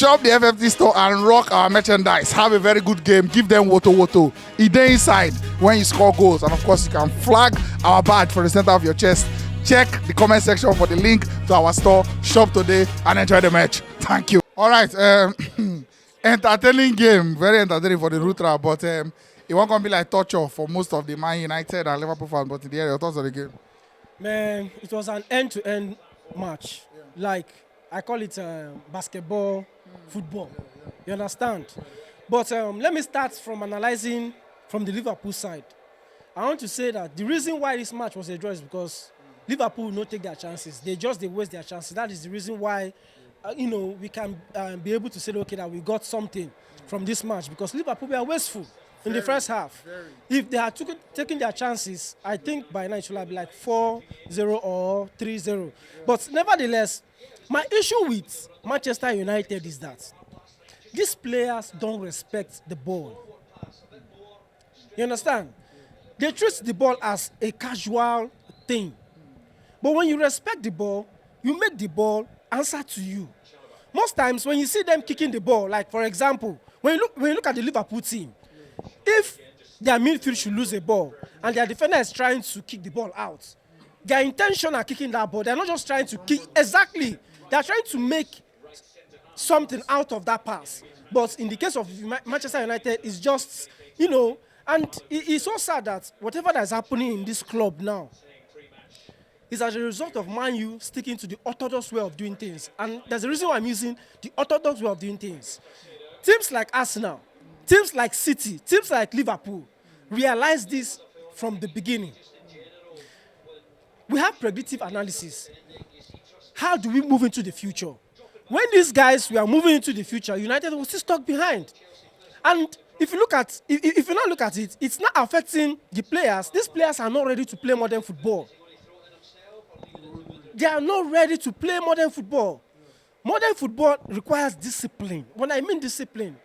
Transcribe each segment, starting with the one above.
Shop the FFT store and rock our merchandise. Have a very good game. Give them woto woto. It dey inside when you score goals. And of course, you can flag our badge for the center of your chest. Check the comment section for the link to our store. Shop today and enjoy the match. Thank you. All right. Entertaining game. Very entertaining for the Rutra, but it won't gonna be like torture for most of the Man United and Liverpool fans. But in the end, your thoughts on the game? Man, it was an end-to-end match. Yeah. Like, I call it basketball, football. You understand? But let me start from analyzing from the Liverpool side. I want to say that the reason why this match was a draw is because Liverpool will not take their chances. They waste their chances. That is the reason why, we can be able to say, okay, that we got something from this match, because Liverpool were wasteful in the first half. If they had taken their chances, I think by now it should have been like 4-0 or 3-0. But nevertheless, my issue with Manchester United is that these players don't respect the ball. You understand? They treat the ball as a casual thing. But when you respect the ball, you make the ball answer to you. Most times when you see them kicking the ball, like for example, when you look at the Liverpool team, if their midfield should lose a ball and their defender is trying to kick the ball out, their intention are kicking that ball. They're not just trying to kick. Exactly. They're trying to make something out of that pass. But in the case of Manchester United, it's just, and it's so sad that whatever that is happening in this club now is as a result of Man U sticking to the orthodox way of doing things. And there's a reason why I'm using the orthodox way of doing things. Teams like Arsenal, teams like City, teams like Liverpool realize this from the beginning. We have predictive analysis. How do we move into the future? When these guys were moving into the future, United was still stuck behind. And if you now look at it, it's not affecting the players. These players are not ready to play modern football. They are not ready to play modern football. Modern football requires discipline. When I mean discipline,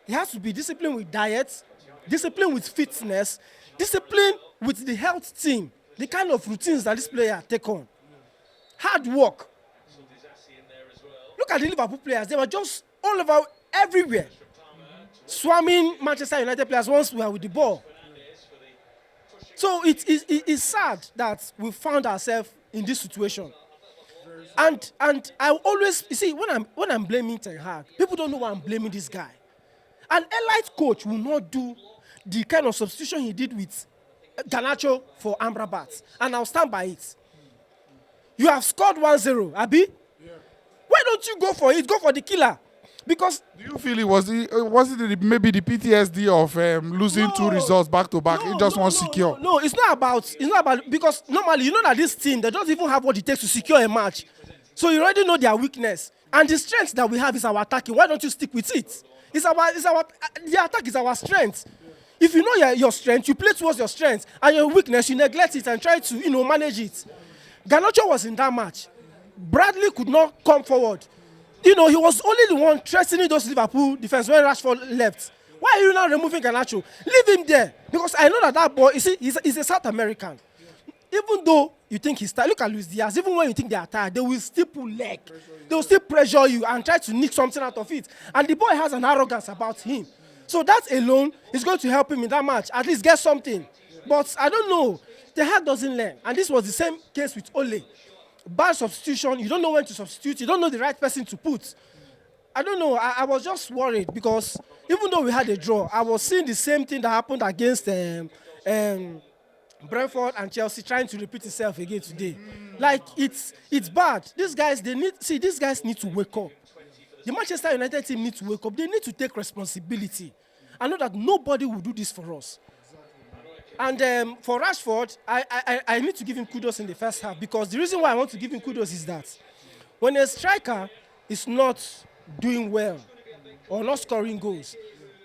it has to be discipline with diet, discipline with fitness, discipline with the health team, the kind of routines that this player take on. Hard work. Look at the Liverpool players. They were just all over, everywhere. Swarming Manchester United players once we were with the ball. So it's sad that we found ourselves in this situation. And I always, you see, when I'm blaming Ten Hag, people don't know why I'm blaming this guy. An elite coach will not do the kind of substitution he did with Garnacho for Amrabat. And I'll stand by it. You have scored 1-0, Abi? Yeah. Why don't you go for it? Go for the killer. Because do you feel was it maybe the PTSD of losing two results back to back? It just wants secure. No, it's not about because normally you know that this team, they don't even have what it takes to secure a match. So you already know their weakness. And the strength that we have is our attacking. Why don't you stick with it? The attack is our strength. If you know your strength, you play towards your strength, and your weakness, you neglect it and try to manage it. Garnacho was in that match. Bradley could not come forward. He was only the one threatening those Liverpool defense when Rashford left. Why are you now removing Garnacho? Leave him there. Because I know that boy, he's a South American. Even though you think he's tired, look at Luis Diaz, even when you think they are tired, they will still pull leg. They will still pressure you and try to nick something out of it. And the boy has an arrogance about him. So that alone is going to help him in that match. At least get something. But I don't know. The head doesn't learn. And this was the same case with Ole. Bad substitution, you don't know when to substitute, you don't know the right person to put. I don't know, I was just worried because even though we had a draw, I was seeing the same thing that happened against Brentford and Chelsea trying to repeat itself again today. Like, it's bad. These guys need to wake up. The Manchester United team needs to wake up. They need to take responsibility. I know that nobody will do this for us. And for Rashford, I need to give him kudos in the first half, because the reason why I want to give him kudos is that when a striker is not doing well or not scoring goals,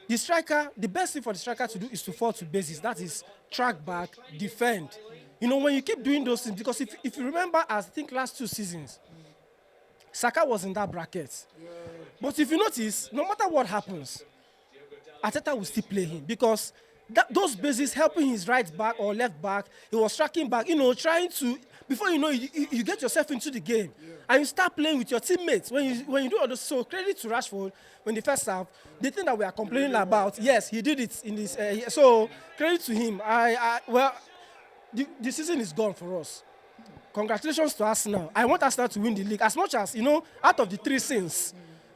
the best thing for the striker to do is to fall to bases. That is, track back, defend. When you keep doing those things, because if you remember, I think last 2 seasons, Saka was in that bracket. Yeah. But if you notice, no matter what happens, Arteta will still play him, because those bases helping his right back or left back, he was tracking back, trying to before you know, you get yourself into the game, and you start playing with your teammates. When you do all this, so credit to Rashford when the first half, the thing that we are complaining about, yes, he did it in this. So credit to him. Well, the season is gone for us. Congratulations to Arsenal. I want Arsenal to win the league. As much as, out of the three sins,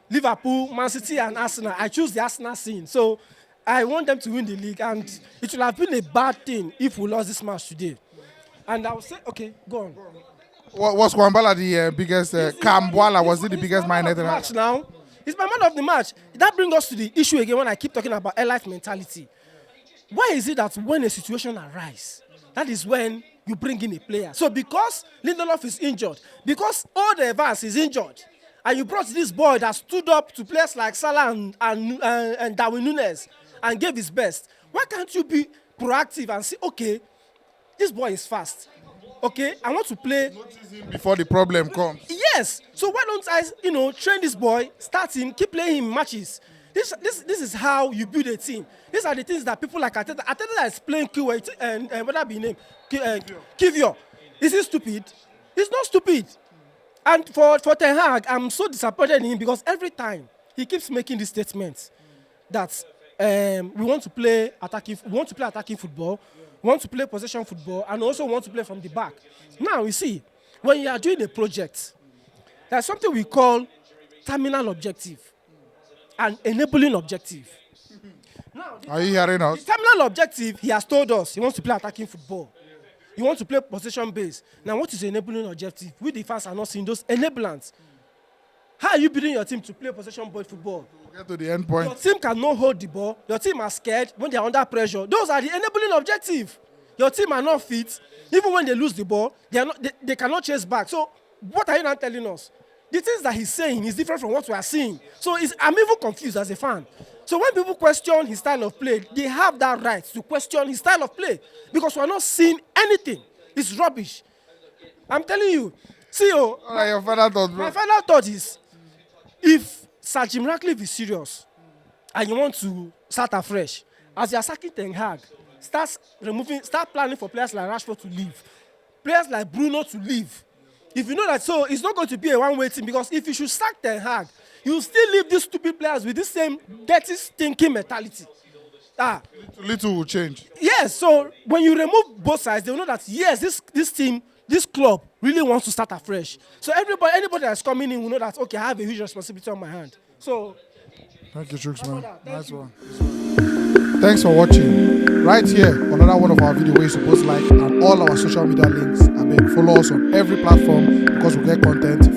Liverpool, Man City, and Arsenal, I choose the Arsenal sin. So I want them to win the league. And it would have been a bad thing if we lost this match today. And I would say, okay, go on. Was Kwambala the biggest, Kambwala, was it the biggest Man United match now? It's my man of the match. That brings us to the issue again when I keep talking about a life mentality. Why is it that when a situation arises, that is when you bring in a player? So because Lindelof is injured, because Evans is injured, and you brought this boy that stood up to players like Salah and Darwin Núñez and gave his best, why can't you be proactive and say, okay, this boy is fast. Okay, I want to play. Notice him before the problem comes. Yes. So why don't I, train this boy, start him, keep playing him matches. This is how you build a team. These are the things that people like Ateta is playing Kuwait and what that be name? Kivio. Is he stupid? He's not stupid. And for Ten Hag, I'm so disappointed in him because every time he keeps making these statements that we want to play attacking football, we want to play possession football, and also want to play from the back. Now, you see, when you are doing a project, there's something we call terminal objective and enabling objective. Now, are you hearing us? The terminal objective, he has told us, he wants to play attacking football. He wants to play possession base. Now, what is the enabling objective? We, the fans, are not seeing those enablers. How are you building your team to play possession-based football? Get to the end point. Your team cannot hold the ball. Your team are scared when they are under pressure. Those are the enabling objective. Your team are not fit. Even when they lose the ball, they cannot chase back. So what are you now telling us? The things that he's saying is different from what we are seeing. So I'm even confused as a fan. So when people question his style of play, they have that right to question his style of play because we're not seeing anything. It's rubbish. I'm telling you. See, your final thought, bro. My final thought is, if Sir Jim Ratcliffe is serious and you want to start afresh, as you are sacking Ten Hag, start planning for players like Rashford to leave, players like Bruno to leave. If you know that, so it's not going to be a one-way team because if you should sack Ten Hag, you still leave these stupid players with this same dirty, stinking mentality. Little will change. Yes, so when you remove both sides, they will know that yes, this team, this club really wants to start afresh. So anybody that's coming in will know that, okay, I have a huge responsibility on my hand. So thank you, Chuks, man. Nice one. Thanks for watching. Right here, another one of our videos where you're supposed to like, and all our social media links. I mean, follow us on every platform because we get content